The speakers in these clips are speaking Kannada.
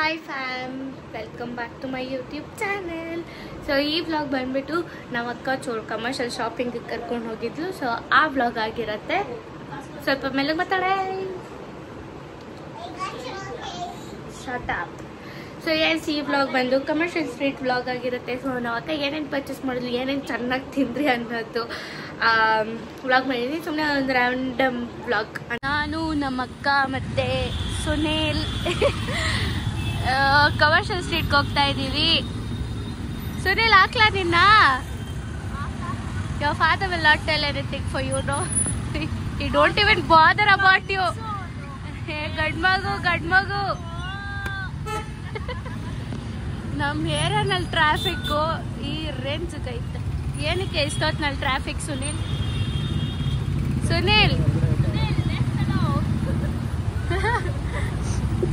Hi fam, welcome back to my YouTube channel. So ಈ ವ್ಲಾಗ್ ಬಂದ್ಬಿಟ್ಟು ನಮ್ಮ ಅಕ್ಕ ಕಮರ್ಷಿಯಲ್ ಶಾಪಿಂಗಿಗೆ ಕರ್ಕೊಂಡು ಹೋಗಿದ್ಲು. ಸೊ ಆ ವ್ಲಾಗ್ ಆಗಿರುತ್ತೆ. ಸ್ವಲ್ಪ ಮೇಲೆ ಮಾತಾಡೆ. Shut up. ಸೊ ಈ ವ್ಲಾಗ್ ಬಂದು ಕಮರ್ಷಿಯಲ್ ಸ್ಟ್ರೀಟ್ ವ್ಲಾಗ್ ಆಗಿರುತ್ತೆ. ಸೊ ನಾವು ಅಕ್ಕ ಏನೇನು ಪರ್ಚೇಸ್ ಮಾಡಿದ್ವಿ, ಏನೇನು ಚೆನ್ನಾಗಿ ತಿಂದ್ರಿ ಅನ್ನೋದು ವ್ಲಾಗ್ ಮಾಡಿದ್ವಿ. ಸುಮ್ಮನೆ ಒಂದು ರ್ಯಾಂಡಮ್ ವ್ಲಾಗ್. ನಾನು ನಮ್ಮ ಅಕ್ಕ ಮತ್ತು ಸುನೀಲ್ ಕಮರ್ಷಿಯಲ್ ಸ್ಟ್ರೀಟ್ಗೆ ಹೋಗ್ತಾ ಇದ್ದೀವಿ. ಸುನೀಲ್ ಹಾಕ್ಲಾ ನಿನ್ನ? Your father will not tell anything for you, no? He don't even bother about you. Hey, ಗಡ್ಮಗು ನಮ್ಮ ಏರಿಯಾನಲ್ಲಿ ಟ್ರಾಫಿಕ್ಕು ಈ ರೇಂಜ್ ಐತೆ. ಏನಕ್ಕೆ ಇಷ್ಟೊತ್ತಿನಲ್ಲಿ ಟ್ರಾಫಿಕ್ ಸುನೀಲ್?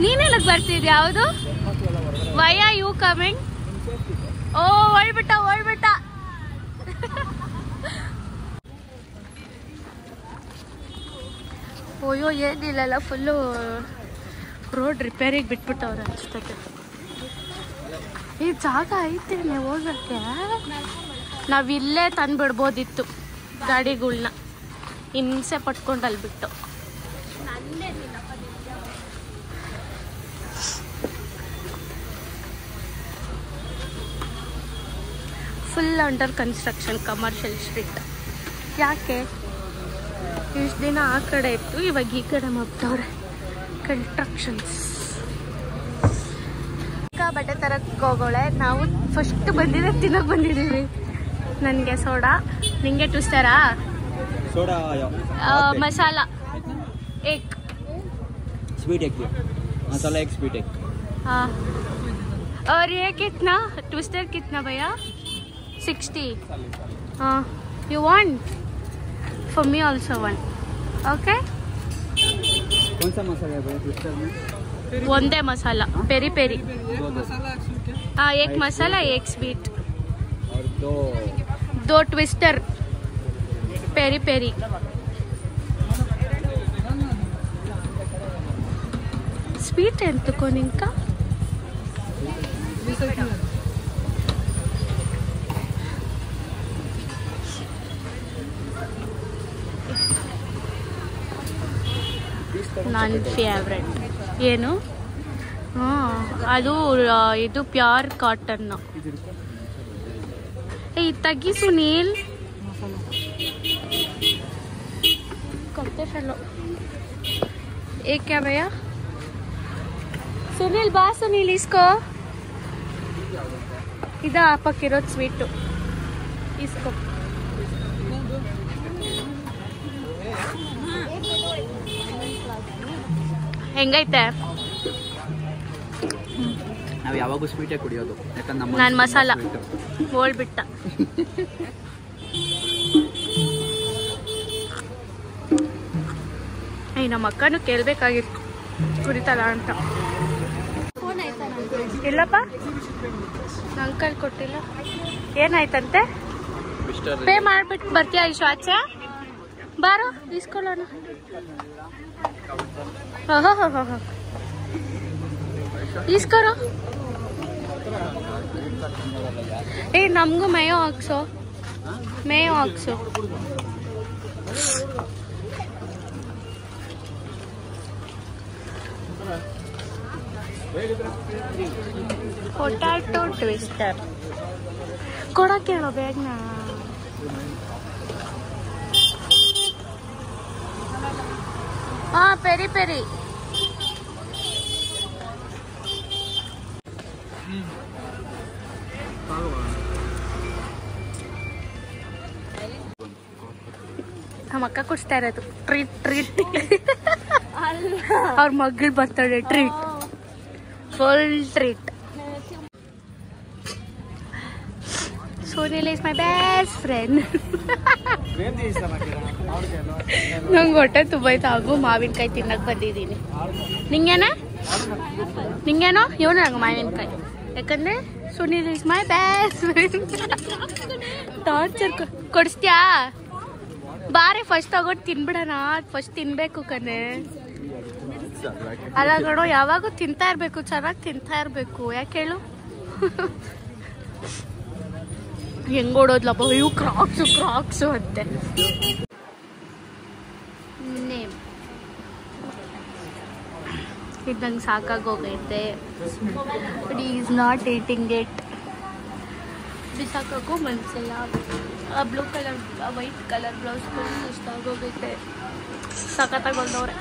ನೀನೆಲ್ಲಕ್ಕೆ ಬರ್ತಿದ್ಯಾ? ಯಾವುದು? Why are you coming? ಓ ಓಡ್ಬಿಟ್ಟ. ಓಯೋ ಏನಿಲ್ಲಲ್ಲ, ಫುಲ್ಲು ರೋಡ್ ರಿಪೇರಿಗೆ ಬಿಟ್ಬಿಟ್ಟವ್ರೆ ಅನ್ಸ್ತತೆ. ಈ ಜಾಗ ಐತೆ ಹೋಗಕ್ಕೆ. ನಾವಿಲ್ಲೇ ತಂದ್ಬಿಡ್ಬೋದಿತ್ತು ಗಾಡಿಗಳ್ನ, ಹಿಂಸೆ ಪಟ್ಕೊಂಡು ಅಲ್ಲಿ ಬಿಟ್ಟು. Full under construction commercial street. ಯಾಕೆ ಇಷ್ಟು ದಿನ ಆ ಕಡೆ ಇತ್ತು, ಇವಾಗ ಈ ಕಡೆ ಮಾಡ್ತವ್ರೆ ಕನ್ಸ್ಟ್ರಕ್ಷನ್ಸ್. ಬಟ್ಟೆ ತರಕ್ಕೆ ಹೋಗೋಳೆ. ನಾವು ಫಸ್ಟ್ ತಿನ್ನೋಕೆ ಬಂದಿದ್ದೀವಿ. ನನಗೆ ಸೋಡಾ, ನಿಂಗೆ ಟ್ವಿಸ್ಟರಾ? ಮಸಾಲ ಏಕ್ स्वीट एग, मसाला एग स्वीट एग. हाँ. और ये कितना ट्विस्टर कितना भैया? 60. हाँ. You want? For me also one. Okay? कौन सा मसाला है भैया ट्विस्टर में? ಒಂದೇ ಮಸಾಲ, पेरी पेरी. हाँ, एक मसाला एक स्वीट. और दो ट्विस्टर पेरी पेरी. స్వీట్ ఎంతుకొని ఇంకా ನನ್ನ ಫೇವ್ರೆಟ್. ಏನು? ಅದು ಇದು ಪ್ಯೂರ್ ಕಾಟನ್. ಏ ತಗ್ಗಿ ಸುನೀಲ್, ಕೊತ್ತೆ ಫೆಲೋ. ಏ ಕ್ಯಾ ಭಯ್ಯಾ? ಸುನೀಲ್ ಬಾ ಸುನೀಲ್, ಇಸ್ಕೋ. ಇದ ಹಾಕಿರೋದು ಸ್ವೀಟು, ಇಸ್ಕೋ. ಹೆಂಗೈತೆ? ನಾವು ಯಾವಾಗೂ ಸ್ವೀಟೇ ಕುಡಿಯೋದು, ಯಾಕಂದ್ರೆ ನಾನು ಮಸಾಲ ಹೋಳ್ಬಿಟ್ಟ. ನಮ್ಮ ಅಕ್ಕನೂ ಕೇಳ್ಬೇಕಾಗಿತ್ತು ಕುಡಿತಲ್ಲ ಅಂತ. ಇಲ್ಲಪ್ಪ, ಅಂಕಲ್ ಕೊಟ್ಟಿಲ್ಲ. ಏನಾಯ್ತಂತೆ? ಪೇ ಮಾಡ್ಬಿಟ್ಟು ಬರ್ತೀಯಾ ಇಷ್ಟು ಆಚೆ? ಬಾರೋ ಇಸ್ಕೊಳ್ಳೋಣ. ಇಸ್ಕೊರೋ. ಏ ನಮಗೂ ಮೇಯೋ ಹಾಕ್ಸೋ. ಪೊಟ್ಯಾಟೊ ಟ್ವಿಸ್ಟರ್ ಕೊಡಕ್ಕೆ ಹೇಳೋ ಬೇಗನ. ಹಾ, ಪೆರಿ ಪೆರಿ. ನಮ್ಮ ಅಕ್ಕ ಕೊಡ್ಸ್ತಾ ಇರೋದು ಟ್ರೀಟ್. ಅವ್ರ ಮಗಳು ಬರ್ತಾಳೆ, treat, full treat. Sunil is my best friend. ನಂಗೆ ಹೊಟ್ಟೆ ತುಂಬೈತೆ. ಹಾಗೂ ಮಾವಿನಕಾಯಿ ತಿನ್ನಕ್ ಬಂದಿದ್ದೀನಿ. ನಿಂಗೇನೋ? ಇವನು ನಂಗೆ ಮಾವಿನಕಾಯಿ. ಯಾಕಂದ್ರೆ Sunil is my best friend. Torture ಕೊಡಿಸ್ತೀಯಾ? ಬಾರೆ ಫಸ್ಟ್ ತಗೊಂಡು ತಿನ್ಬಿಡೋಣ. ಫಸ್ಟ್ ತಿನ್ಬೇಕು ಕಣೆ. ಅಲ್ಲ ಕಣೋ, ಯಾವಾಗೂ ತಿಂತಾ ಇರ್ಬೇಕು, ಚೆನ್ನಾಗಿ ತಿಂತಾ ಇರ್ಬೇಕು. ಯಾಕೆ ಹೇಳು? ಹೆಂಗ್ ಓಡೋದ್ಲಪ್ಪ, ಇವು ಕ್ರಾಕ್ಸು ಅಂತೆ. ಇದು ನಂಗೆ ಸಾಕಾಗೋಗೈತೆ. But is not eating it. ಬಿಸಾಕೋಕ್ಕೂ ಮನಸ್ಸಿಲ್ಲ. ಆ blue colour white colour blouse ಇಷ್ಟ ಆಗೋಗೈತೆ. ಸಖತ್ತಾಗಿ ಹೊಲ್ದವ್ರೆ.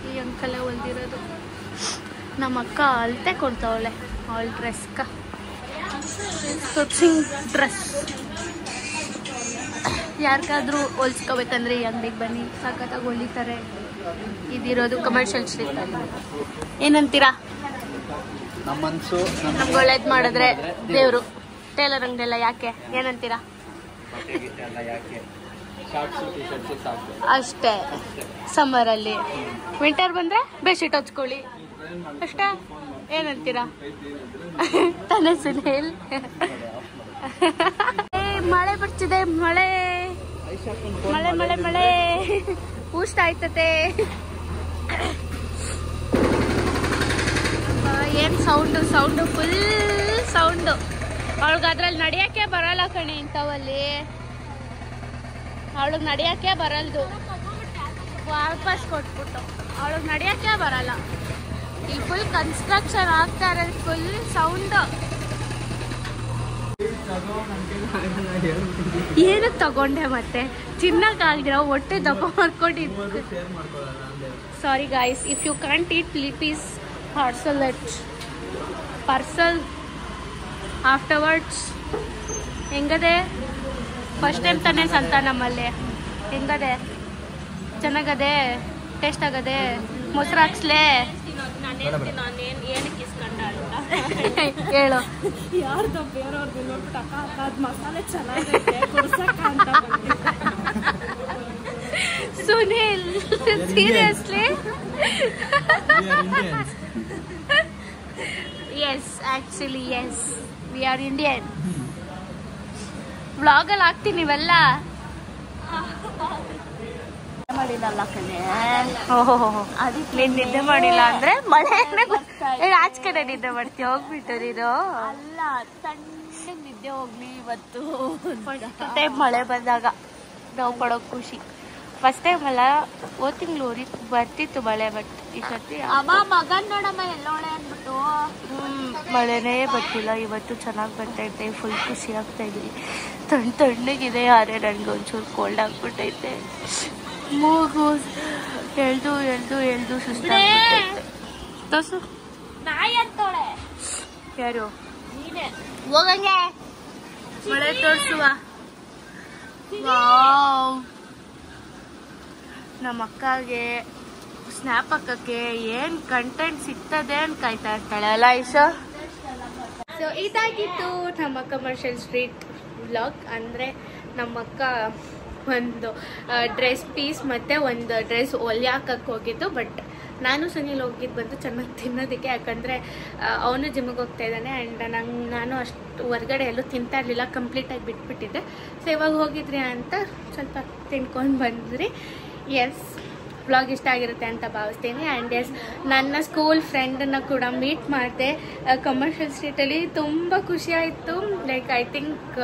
ಈ ಅಂಕಲೇ ಹೊಲ್ದಿರೋದು. ನಮ್ಮ ಅಕ್ಕ ಅಳತೆ ಕೊಡ್ತಾವಳೆ ಅವಳ ಡ್ರೆಸ್ಕ. ಸ್ಟಿಚಿಂಗ್ ಡ್ರೆಸ್ ಯಾರಿಗಾದ್ರೂ ಹೊಲ್ಸ್ಕೋಬೇಕಂದ್ರೆ ಈ ಅಂಗಡಿಗೆ ಬನ್ನಿ, ಸಖತ್ತಾಗಿ ಹೊಲಿತಾರೆ. ಇದಿರೋದು ಕಮರ್ಷಿಯಲ್ ಸ್ಟ್ರೀಟಲ್ಲಿ. ಏನಂತೀರಾ? ನಮ್ಗೆ ಒಳ್ಳೇದು ಮಾಡಿದ್ರೆ ದೇವರು. ಟೇಲರ್ ಅಂಗಡಿ ಯಾಕೆ? ಏನಂತೀರಾ? ಅಷ್ಟೇ. ಸಮ್ಮರಲ್ಲಿ. ವಿಂಟರ್ ಬಂದ್ರೆ ಬೆಡ್ಶೀಟ್ ಹಚ್ಕೊಳ್ಳಿ ಅಷ್ಟೇ. ಏನಂತೀರಾ ತಾನೇ ಸುನೀಲ್? ಮಳೆ ಬರ್ತಿದೆ. ಮಳೆ ಮಳೆ ಮಳೆ ಮಳೆ ಊಷ್ಟ ಆಯ್ತತೆ. ಏನ್ ಸೌಂಡು ಫುಲ್ ಸೌಂಡು. ಅವಳಿಗೆ ಅದ್ರಲ್ಲಿ ನಡಿಯಕ್ಕೆ ಬರಲ್ಲ ಕಣೆ. ಇಂಥವಲ್ಲಿ ಅವಳಿಗೆ ನಡಿಯಕ್ಕೆ ಬರಲ್ದು. ವಾಪಸ್ ಕೊಟ್ಬಿಟ್ಟು ಅವಳಿಗೆ ನಡಿಯಕ್ಕೆ ಬರಲ್ಲ. ಇಲ್ಲಿ ಫುಲ್ ಕನ್ಸ್ಟ್ರಕ್ಷನ್ ಆಗ್ತಾ ಇರೋದು. Full sound. ಏನಕ್ಕೆ ತಗೊಂಡೆ ಮತ್ತೆ? ತಿನ್ನಕ್ಕಾಗಿರೋ ಹೊಟ್ಟೆ ದಪ್ಪ ಮಾಡ್ಕೊಂಡಿದ್ದು. Sorry guys, if you can't eat please parcel afterwards. ಹೆಂಗದೆ? ಫಸ್ಟ್ ಟೈಮ್ ತಾನೇ ಸಂತ ನಮ್ಮಲ್ಲಿ. ಹೆಂಗದೆ? ಚೆನ್ನಾಗದೆ? ಟೇಸ್ಟ್ ಆಗದೆ? ಮೊಸರು ಹಾಕ್ಸ್ಲೇ? ಹೇಳು. ಯಾರ್ದು ಬೇರೆಯವ್ರದ್ದು ನೋಡ್ಬಿಟ್ಟು ಅಕ್ಕ ಅದು ಮಸಾಲೆ ಚೆನ್ನಾಗೈತೆ ಅಂತ Sunil, seriously? Yes, actually yes, we are Indian. ವ್ಲಾಗಲ್ಲಿ ಹಾಕ್ತೀನಿ ನೀವೆಲ್ಲ. ಮಾಡಿಲ್ಲ ಕಣೆ. ನೀನ್ ನಿದ್ದೆ ಮಾಡಿಲ್ಲ ಅಂದ್ರೆ ಮಳೆ ಆಚ ಕಡೆ ನಿದ್ದೆ ಮಾಡ್ತೀಯ? ಹೋಗ್ಬಿಟ್ಟು ನೀನು. ಅಲ್ಲ, ತಣ್ಣಗೆ ನಿದ್ದೆ ಹೋಗ್ಲಿ ಇವತ್ತು. ಫಸ್ಟ್ ಟೈಮ್ ಮಳೆ ಬಂದಾಗ ನಾವು ಪಡೋ ಖುಷಿ. ಫಸ್ಟ್ ಟೈಮ್ ಅಲ್ಲ, ಹೋದ ತಿಂಗಳು ಬರ್ತಿತ್ತು ಮಳೆ. ಬಟ್ ಈ ಸತಿ ಅಮ್ಮ ಮಗನ್ ನೋಡಮ್ಮ ಎಲ್ಲೋಳೆ ಅಂದ್ಬಿಟ್ಟು ಮಳೆನೇ ಬರ್ತಿಲ್ಲ. ಇವತ್ತು ಚೆನ್ನಾಗಿ ಬರ್ತೈತೆ. ಫುಲ್ ಖುಷಿ ಆಗ್ತಾ ಇದ್ವಿ. ತಣ್ಣಗಿದೆ. ಯಾರೇ ನನಗೆ ಒಂಚೂರು ಕೋಲ್ಡ್ ಆಗ್ಬಿಟ್ಟೈತೆ. ಮೂಗು ಎಳ್ದು ಸುಸ್ತಾಗ್ಬಿಟ್ಟೈತೆ. ತೋರ್ಸು. ನಾಯಿ ಅಂತೋಳೆ. ಯಾರು? ನೀನೆ. ಹೋಗಂಗೆ ಮಳೆ ತೋರ್ಸುವ. ವಾವ್, ನಮ್ಮ ಅಕ್ಕಗೆ ಸ್ನ್ಯಾಪ್ ಹಾಕಕ್ಕೆ ಏನ್ ಕಂಟೆಂಟ್ ಸಿಗ್ತದೆ ಅಂತ ಕಾಯ್ತಾ ಇರ್ತಾಳೆ ಅಲ್ಲ ಐಶಾ? ಸೊ ಇದಾಗಿತ್ತು ನಮ್ಮ ಕಮರ್ಷಿಯಲ್ ಸ್ಟ್ರೀಟ್ ವ್ಲಾಗ್. ಅಂದರೆ ನಮ್ಮಕ್ಕ ಒಂದು ಡ್ರೆಸ್ ಪೀಸ್ ಮತ್ತು ಒಂದು ಡ್ರೆಸ್ ಹೊಲಿಯಾಕಕ್ಕೆ ಹೋಗಿದ್ದು. ಬಟ್ ನಾನು ಸುನೀಲ್ ಹೋಗಿದ್ದು ಬಂದು ಚೆನ್ನಾಗಿ ತಿನ್ನೋದಕ್ಕೆ. ಯಾಕಂದರೆ ಅವನು ಜಿಮ್ಮಿಗೆ ಹೋಗ್ತಾ ಇದ್ದಾನೆ. ಆ್ಯಂಡ್ ನಾನು ಅಷ್ಟು ಹೊರ್ಗಡೆ ಎಲ್ಲೂ ತಿಂತಾ ಇರಲಿಲ್ಲ, ಕಂಪ್ಲೀಟಾಗಿ ಬಿಟ್ಬಿಟ್ಟಿದ್ದೆ. ಸೊ ಇವಾಗ ಹೋಗಿದ್ರಿ ಅಂತ ಸ್ವಲ್ಪ ತಿನ್ಕೊಂಡು ಬಂದ್ರಿ. ಎಸ್, ವ್ಲಾಗ್ ಇಷ್ಟ ಆಗಿರುತ್ತೆ ಅಂತ ಭಾವಿಸ್ತೀನಿ. ಆ್ಯಂಡ್ ಎಸ್, ನನ್ನ ಸ್ಕೂಲ್ ಫ್ರೆಂಡನ್ನು ಕೂಡ ಮೀಟ್ ಮಾಡಿದೆ ಕಮರ್ಷಿಯಲ್ ಸ್ಟ್ರೀಟಲ್ಲಿ. ತುಂಬ ಖುಷಿ ಆಯಿತು. ಲೈಕ್ ಐ ಥಿಂಕ್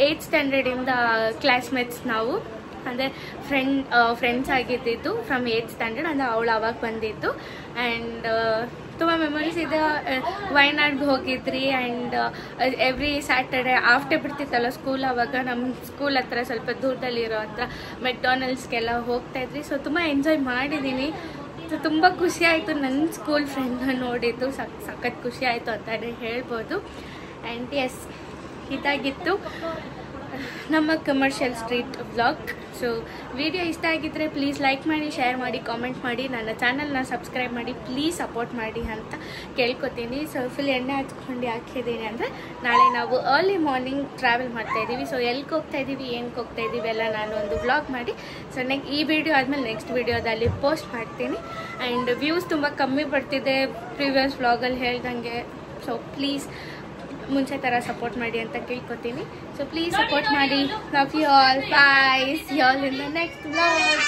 8th ಸ್ಟ್ಯಾಂಡರ್ಡಿಂದ ಕ್ಲಾಸ್ಮೇಟ್ಸ್ ನಾವು. ಅಂದರೆ ಫ್ರೆಂಡ್ಸ್ ಆಗಿದ್ದಿದ್ದು ಫ್ರಮ್ 8th ಸ್ಟ್ಯಾಂಡರ್ಡ್. ಅಂದರೆ ಅವಳು ಅವಾಗ ಬಂದಿತ್ತು. ಆ್ಯಂಡ್ ತುಂಬ ಮೆಮೊರೀಸ್ ಇದೆ. ವಯನಾಡ್ಗೆ ಹೋಗಿದ್ರಿ. ಆ್ಯಂಡ್ ಎವ್ರಿ ಸ್ಯಾಟರ್ಡೆ ಆಫ್ಟರ್ ಬಿಡ್ತಿತ್ತಲ್ಲ ಸ್ಕೂಲ್, ಆವಾಗ ನಮ್ಮ ಸ್ಕೂಲ್ ಹತ್ರ ಸ್ವಲ್ಪ ದೂರದಲ್ಲಿರೋ ಹತ್ರ ಮೆಕ್ಡೊನಾಲ್ಡ್ಸ್ಗೆಲ್ಲ ಹೋಗ್ತಾಯಿದ್ರಿ. ಸೊ ತುಂಬ ಎಂಜಾಯ್ ಮಾಡಿದ್ದೀನಿ. ಸೊ ತುಂಬ ಖುಷಿ ಆಯಿತು ನನ್ನ ಸ್ಕೂಲ್ ಫ್ರೆಂಡ್ನ ನೋಡಿದ್ದು. ಸಖತ್ ಖುಷಿ ಆಯಿತು ಅಂತಲೇ ಹೇಳ್ಬೋದು. ಆ್ಯಂಡ್ ಎಸ್, ಇದಾಗಿತ್ತು ನಮ್ಮ commercial street vlog. So video ಇಷ್ಟ ಆಗಿದ್ದರೆ ಪ್ಲೀಸ್ ಲೈಕ್ ಮಾಡಿ, ಶೇರ್ ಮಾಡಿ, ಕಾಮೆಂಟ್ ಮಾಡಿ, ನನ್ನ ಚಾನಲ್ನ ಸಬ್ಸ್ಕ್ರೈಬ್ ಮಾಡಿ, ಪ್ಲೀಸ್ ಸಪೋರ್ಟ್ ಮಾಡಿ ಅಂತ ಕೇಳ್ಕೊತೀನಿ. ಸೊ ಫುಲ್ ಎಣ್ಣೆ ಹಚ್ಕೊಂಡು ಹಾಕಿದ್ದೀನಿ ಅಂದರೆ ನಾಳೆ ನಾವು ಅರ್ಲಿ ಮಾರ್ನಿಂಗ್ ಟ್ರಾವೆಲ್ ಮಾಡ್ತಾಯಿದ್ದೀವಿ. ಸೊ ಎಲ್ಲಿಗೆ ಹೋಗ್ತಾಯಿದ್ದೀವಿ, ಏನಕ್ಕೆ ಹೋಗ್ತಾಯಿದ್ದೀವಿ ಎಲ್ಲ ನಾನು ಒಂದು ವ್ಲಾಗ್ ಮಾಡಿ ಸೊ ಈ ವಿಡಿಯೋ ಆದಮೇಲೆ ನೆಕ್ಸ್ಟ್ ವಿಡಿಯೋದಲ್ಲಿ ಪೋಸ್ಟ್ ಮಾಡ್ತೀನಿ. ಆ್ಯಂಡ್ ವ್ಯೂಸ್ ತುಂಬ ಕಮ್ಮಿ ಬರ್ತಿದೆ ಪ್ರೀವಿಯಸ್ ವ್ಲಾಗಲ್ಲಿ ಹೇಳ್ದಂಗೆ. ಸೊ ಪ್ಲೀಸ್ ಮುಂಚೆ ಥರ ಸಪೋರ್ಟ್ ಮಾಡಿ ಅಂತ ಕೇಳ್ಕೊತೀನಿ. ಸೊ ಪ್ಲೀಸ್ ಸಪೋರ್ಟ್ ಮಾಡಿ. Love you all. Bye. See you all in the next vlog.